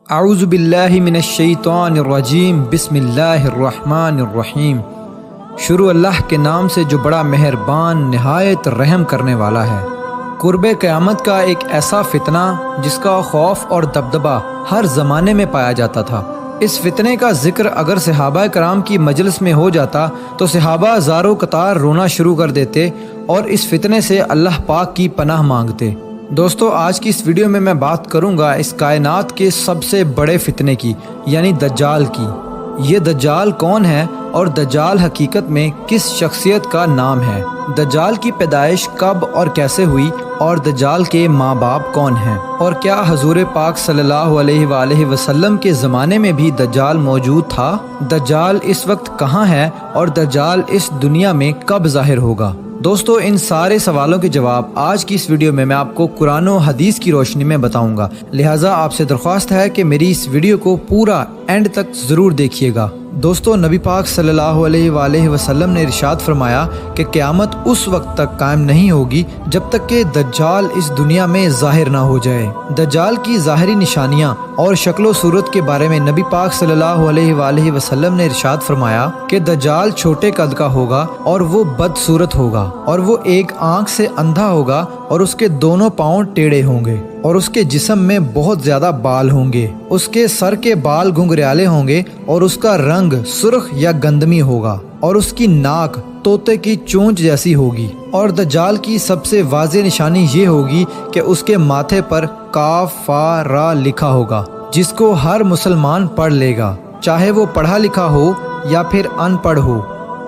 اعوذ باللہ من الشیطان الرجیم بسم اللہ الرحمن الرحیم۔ شروع اللہ کے نام سے جو بڑا مہربان نہایت رحم کرنے والا ہے۔ قرب قیامت کا ایک ایسا فتنہ جس کا خوف اور دبدبہ ہر زمانے میں پایا جاتا تھا۔ اس فتنے کا ذکر اگر صحابہ کرام کی مجلس میں ہو جاتا تو صحابہ زارو قطار رونا شروع کر دیتے اور اس فتنے سے اللہ پاک کی پناہ مانگتے۔ دوستو، آج کی اس ویڈیو میں بات کروں گا اس کائنات کے سب سے بڑے فتنے کی، یعنی دجال کی۔ یہ دجال کون ہے اور دجال حقیقت میں کس شخصیت کا نام ہے؟ دجال کی پیدائش کب اور کیسے ہوئی اور دجال کے ماں باپ کون ہیں؟ اور کیا حضور پاک صلی اللہ علیہ وآلہ وسلم کے زمانے میں بھی دجال موجود تھا؟ دجال اس وقت کہاں ہے اور دجال اس دنیا میں کب ظاہر ہوگا؟ دوستو، ان سارے سوالوں کے جواب آج کی اس ویڈیو میں آپ کو قرآن و حدیث کی روشنی میں بتاؤں گا، لہٰذا آپ سے درخواست ہے کہ میری اس ویڈیو کو پورا اینڈ تک ضرور دیکھیے گا۔ دوستو، نبی پاک صلی اللہ علیہ وآلہ وسلم نے ارشاد فرمایا کہ قیامت اس وقت تک قائم نہیں ہوگی جب تک کہ دجال اس دنیا میں ظاہر نہ ہو جائے۔ دجال کی ظاہری نشانیاں اور شکل و صورت کے بارے میں نبی پاک صلی اللہ علیہ وآلہ وسلم نے ارشاد فرمایا کہ دجال چھوٹے قد کا ہوگا اور وہ بدصورت ہوگا، اور وہ ایک آنکھ سے اندھا ہوگا اور اس کے دونوں پاؤں ٹیڑھے ہوں گے، اور اس کے جسم میں بہت زیادہ بال ہوں گے، اس کے سر کے بال گھنگریالے ہوں گے اور اس کا رنگ سرخ یا گندمی ہوگا، اور اس کی ناک طوطے کی چونچ جیسی ہوگی۔ اور دجال کی سب سے واضح نشانی یہ ہوگی کہ اس کے ماتھے پر کاف فا را لکھا ہوگا، جس کو ہر مسلمان پڑھ لے گا، چاہے وہ پڑھا لکھا ہو یا پھر ان پڑھ ہو،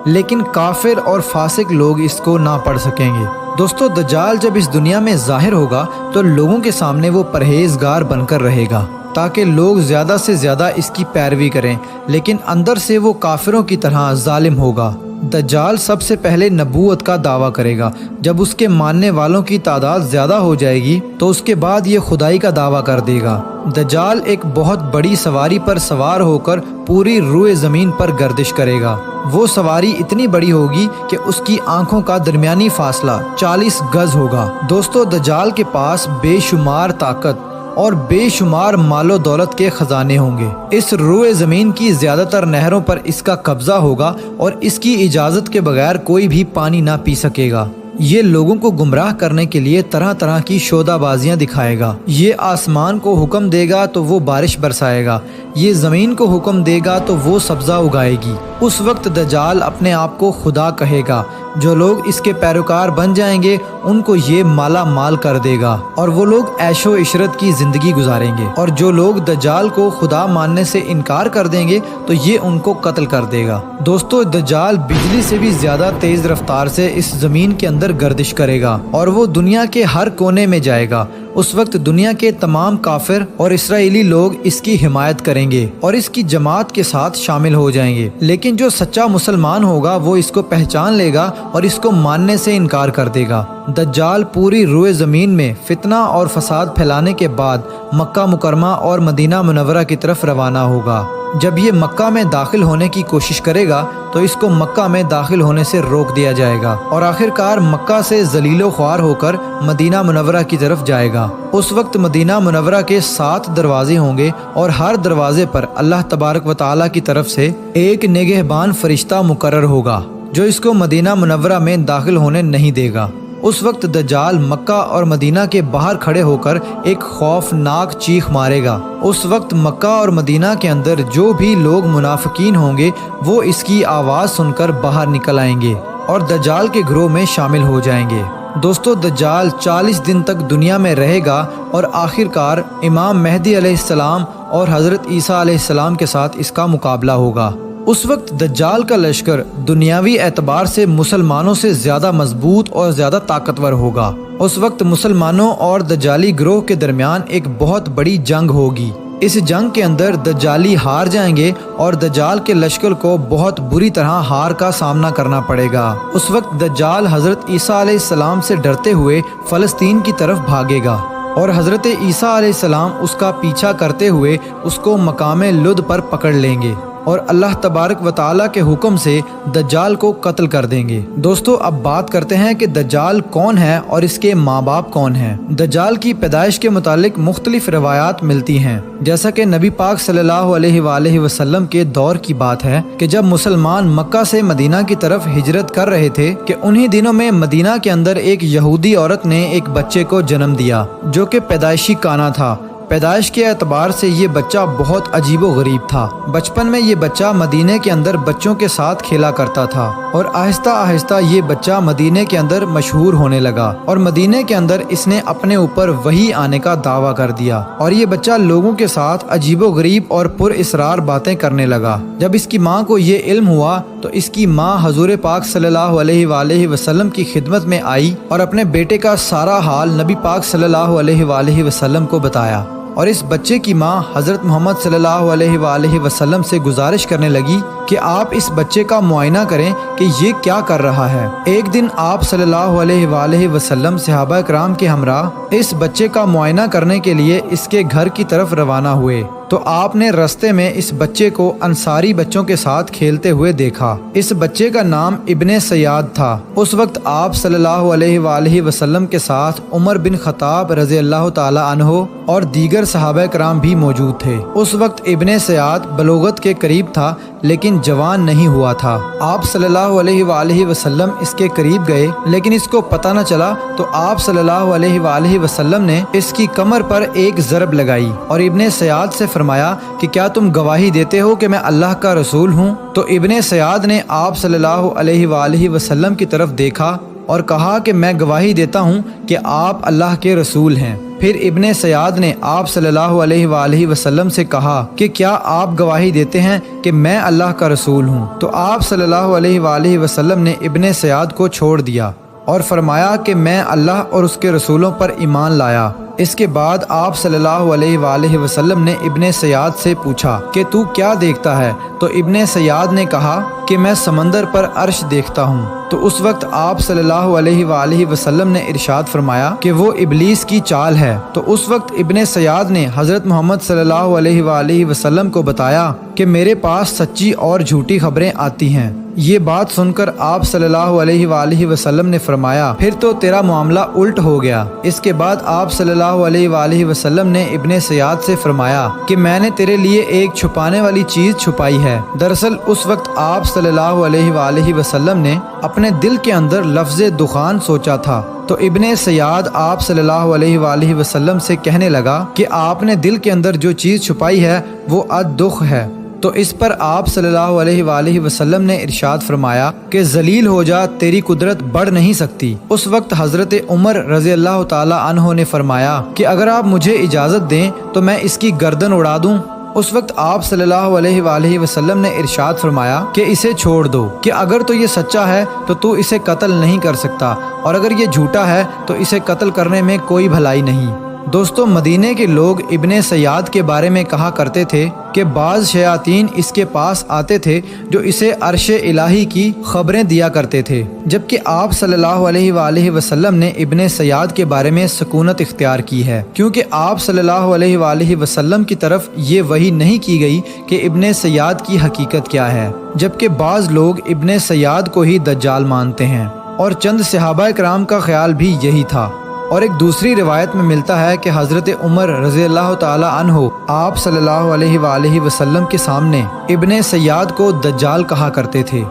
لیکن کافر اور فاسق لوگ اس کو نہ پڑھ سکیں گے۔ دوستو، دجال جب اس دنیا میں ظاہر ہوگا تو لوگوں کے سامنے وہ پرہیزگار بن کر رہے گا تاکہ لوگ زیادہ سے زیادہ اس کی پیروی کریں، لیکن اندر سے وہ کافروں کی طرح ظالم ہوگا۔ دجال سب سے پہلے نبوت کا دعویٰ کرے گا، جب اس کے ماننے والوں کی تعداد زیادہ ہو جائے گی تو اس کے بعد یہ خدائی کا دعویٰ کر دے گا۔ دجال ایک بہت بڑی سواری پر سوار ہو کر پوری روئے زمین پر گردش کرے گا۔ وہ سواری اتنی بڑی ہوگی کہ اس کی آنکھوں کا درمیانی فاصلہ 40 گز ہوگا۔ دوستو، دجال کے پاس بے شمار طاقت اور بے شمار مال و دولت کے خزانے ہوں گے۔ اس روئے زمین کی زیادہ تر نہروں پر اس کا قبضہ ہوگا اور اس کی اجازت کے بغیر کوئی بھی پانی نہ پی سکے گا۔ یہ لوگوں کو گمراہ کرنے کے لیے طرح طرح کی شودہ بازیاں دکھائے گا۔ یہ آسمان کو حکم دے گا تو وہ بارش برسائے گا، یہ زمین کو حکم دے گا تو وہ سبزہ اگائے گی۔ اس وقت دجال اپنے آپ کو خدا کہے گا۔ جو لوگ اس کے پیروکار بن جائیں گے ان کو یہ مالا مال کر دے گا اور وہ لوگ عیش و عشرت کی زندگی گزاریں گے، اور جو لوگ دجال کو خدا ماننے سے انکار کر دیں گے تو یہ ان کو قتل کر دے گا۔ دوستو، دجال بجلی سے بھی زیادہ تیز رفتار سے اس زمین کے اندر گردش کرے گا اور وہ دنیا کے ہر کونے میں جائے گا۔ اس وقت دنیا کے تمام کافر اور اسرائیلی لوگ اس کی حمایت کریں گے اور اس کی جماعت کے ساتھ شامل ہو جائیں گے، لیکن جو سچا مسلمان ہوگا وہ اس کو پہچان لے گا اور اس کو ماننے سے انکار کر دے گا۔ دجال پوری روئے زمین میں فتنہ اور فساد پھیلانے کے بعد مکہ مکرمہ اور مدینہ منورہ کی طرف روانہ ہوگا۔ جب یہ مکہ میں داخل ہونے کی کوشش کرے گا تو اس کو مکہ میں داخل ہونے سے روک دیا جائے گا اور آخر کار مکہ سے ذلیل و خوار ہو کر مدینہ منورہ کی طرف جائے گا۔ اس وقت مدینہ منورہ کے 7 دروازے ہوں گے اور ہر دروازے پر اللہ تبارک و تعالیٰ کی طرف سے ایک نگہبان فرشتہ مقرر ہوگا جو اس کو مدینہ منورہ میں داخل ہونے نہیں دے گا۔ اس وقت دجال مکہ اور مدینہ کے باہر کھڑے ہو کر ایک خوفناک چیخ مارے گا۔ اس وقت مکہ اور مدینہ کے اندر جو بھی لوگ منافقین ہوں گے وہ اس کی آواز سن کر باہر نکل آئیں گے اور دجال کے گروہ میں شامل ہو جائیں گے۔ دوستو، دجال 40 دن تک دنیا میں رہے گا اور آخر کار امام مہدی علیہ السلام اور حضرت عیسیٰ علیہ السلام کے ساتھ اس کا مقابلہ ہوگا۔ اس وقت دجال کا لشکر دنیاوی اعتبار سے مسلمانوں سے زیادہ مضبوط اور زیادہ طاقتور ہوگا۔ اس وقت مسلمانوں اور دجالی گروہ کے درمیان ایک بہت بڑی جنگ ہوگی۔ اس جنگ کے اندر دجالی ہار جائیں گے اور دجال کے لشکر کو بہت بری طرح ہار کا سامنا کرنا پڑے گا۔ اس وقت دجال حضرت عیسیٰ علیہ السلام سے ڈرتے ہوئے فلسطین کی طرف بھاگے گا اور حضرت عیسیٰ علیہ السلام اس کا پیچھا کرتے ہوئے اس کو مقام لد پر پکڑ لیں گے اور اللہ تبارک و تعالیٰ کے حکم سے دجال کو قتل کر دیں گے۔ دوستو اب بات کرتے ہیں کہ دجال کون ہے اور اس کے ماں باپ کون ہیں۔ دجال کی پیدائش کے متعلق مختلف روایات ملتی ہیں، جیسا کہ نبی پاک صلی اللہ علیہ وآلہ وسلم کے دور کی بات ہے کہ جب مسلمان مکہ سے مدینہ کی طرف ہجرت کر رہے تھے کہ انہی دنوں میں مدینہ کے اندر ایک یہودی عورت نے ایک بچے کو جنم دیا جو کہ پیدائشی کانا تھا۔ پیدائش کے اعتبار سے یہ بچہ بہت عجیب و غریب تھا۔ بچپن میں یہ بچہ مدینے کے اندر بچوں کے ساتھ کھیلا کرتا تھا اور آہستہ آہستہ یہ بچہ مدینے کے اندر مشہور ہونے لگا اور مدینے کے اندر اس نے اپنے اوپر وحی آنے کا دعویٰ کر دیا اور یہ بچہ لوگوں کے ساتھ عجیب و غریب اور پر اسرار باتیں کرنے لگا۔ جب اس کی ماں کو یہ علم ہوا تو اس کی ماں حضور پاک صلی اللہ علیہ وآلہ وسلم کی خدمت میں آئی اور اپنے بیٹے کا سارا حال نبی پاک صلی اللہ علیہ وآلہ وسلم کو بتایا، اور اس بچے کی ماں حضرت محمد صلی اللہ علیہ وآلہ وسلم سے گزارش کرنے لگی کہ آپ اس بچے کا معائنہ کریں کہ یہ کیا کر رہا ہے۔ ایک دن آپ صلی اللہ علیہ وآلہ وسلم صحابہ کرام کے ہمراہ اس بچے کا معائنہ کرنے کے لیے اس کے گھر کی طرف روانہ ہوئے تو آپ نے رستے میں اس بچے کو انصاری بچوں کے ساتھ کھیلتے ہوئے دیکھا۔ اس بچے کا نام ابن سیاد تھا۔ اس وقت آپ صلی اللہ علیہ وآلہ وسلم کے ساتھ عمر بن خطاب رضی اللہ تعالی عنہ اور دیگر صحابہ کرام بھی موجود تھے۔ اس وقت ابن سیاد بلوغت کے قریب تھا لیکن جوان نہیں ہوا تھا۔ آپ صلی اللہ علیہ وآلہ وسلم اس کے قریب گئے لیکن اس کو پتہ نہ چلا تو آپ صلی اللہ علیہ وآلہ وسلم نے اس کی کمر پر ایک ضرب لگائی اور ابن سیاد سے فرمایا کہ کیا تم گواہی دیتے ہو کہ میں اللہ کا رسول ہوں؟ تو ابن سیاد نے آپ صلی اللہ علیہ وآلہ وسلم کی طرف دیکھا اور کہا کہ میں گواہی دیتا ہوں کہ آپ اللہ کے رسول ہیں۔ پھر ابن سیاد نے آپ صلی اللہ علیہ وآلہ وسلم سے کہا کہ کیا آپ گواہی دیتے ہیں کہ میں اللہ کا رسول ہوں؟ تو آپ صلی اللہ علیہ وآلہ وسلم نے ابن سیاد کو چھوڑ دیا اور فرمایا کہ میں اللہ اور اس کے رسولوں پر ایمان لایا۔ اس کے بعد آپ صلی اللہ علیہ وآلہ وسلم نے ابن سیاد سے پوچھا کہ تو کیا دیکھتا ہے؟ تو ابن سیاد نے کہا کہ میں سمندر پر عرش دیکھتا ہوں۔ تو اس وقت آپ صلی اللہ علیہ وآلہ وسلم نے ارشاد فرمایا کہ وہ ابلیس کی چال ہے۔ تو اس وقت ابن سیاد نے حضرت محمد صلی اللہ علیہ وآلہ وسلم کو بتایا کہ میرے پاس سچی اور جھوٹی خبریں آتی ہیں۔ یہ بات سن کر آپ صلی اللہ علیہ وآلہ وسلم نے فرمایا پھر تو تیرا معاملہ الٹ ہو گیا۔ اس کے بعد آپ صلی اللہ علیہ وآلہ وسلم نے ابن سیاد سے فرمایا کہ میں نے تیرے لیے ایک چھپانے والی چیز چھپائی ہے۔ دراصل اس وقت آپ صلی اللہ علیہ وآلہ وسلم نے اپنے دل کے اندر لفظ دخان سوچا تھا۔ تو ابن سیاد آپ صلی اللہ علیہ وآلہ وسلم سے کہنے لگا کہ آپ نے دل کے اندر جو چیز چھپائی ہے وہ الدخ ہے۔ تو اس پر آپ صلی اللہ علیہ وآلہ وسلم نے ارشاد فرمایا کہ ذلیل ہو جا، تیری قدرت بڑھ نہیں سکتی۔ اس وقت حضرت عمر رضی اللہ تعالی عنہ نے فرمایا کہ اگر آپ مجھے اجازت دیں تو میں اس کی گردن اڑا دوں۔ اس وقت آپ صلی اللہ علیہ وآلہ وسلم نے ارشاد فرمایا کہ اسے چھوڑ دو، کہ اگر تو یہ سچا ہے تو اسے قتل نہیں کر سکتا، اور اگر یہ جھوٹا ہے تو اسے قتل کرنے میں کوئی بھلائی نہیں۔ دوستو مدینے کے لوگ ابن سیاد کے بارے میں کہا کرتے تھے کہ بعض شیاطین اس کے پاس آتے تھے جو اسے عرش الہی کی خبریں دیا کرتے تھے، جبکہ آپ صلی اللہ علیہ وآلہ وسلم نے ابن سیاد کے بارے میں سکونت اختیار کی ہے، کیونکہ آپ صلی اللہ علیہ وآلہ وسلم کی طرف یہ وحی نہیں کی گئی کہ ابن سیاد کی حقیقت کیا ہے، جبکہ بعض لوگ ابن سیاد کو ہی دجال مانتے ہیں، اور چند صحابہ کرام کا خیال بھی یہی تھا۔ اور ایک دوسری روایت میں ملتا ہے کہ حضرت عمر رضی اللہ تعالی عنہ آپ صلی اللہ علیہ وآلہ وسلم کے سامنے ابن سیاد کو دجال کہا کرتے تھے،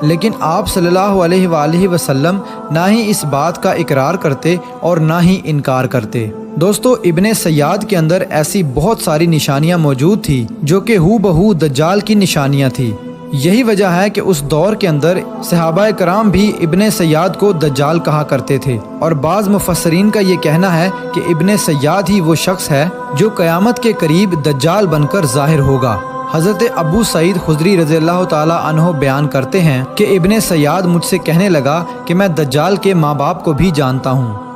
لیکن آپ صلی اللہ علیہ وآلہ وسلم نہ ہی اس بات کا اقرار کرتے اور نہ ہی انکار کرتے۔ دوستو ابن سیاد کے اندر ایسی بہت ساری نشانیاں موجود تھی جو کہ ہو بہو دجال کی نشانیاں تھی۔ یہی وجہ ہے کہ اس دور کے اندر صحابہ کرام بھی ابن سیاد کو دجال کہا کرتے تھے، اور بعض مفسرین کا یہ کہنا ہے کہ ابن سیاد ہی وہ شخص ہے جو قیامت کے قریب دجال بن کر ظاہر ہوگا۔ حضرت ابو سعید خدری رضی اللہ تعالی عنہ بیان کرتے ہیں کہ ابن سیاد مجھ سے کہنے لگا کہ میں دجال کے ماں باپ کو بھی جانتا ہوں،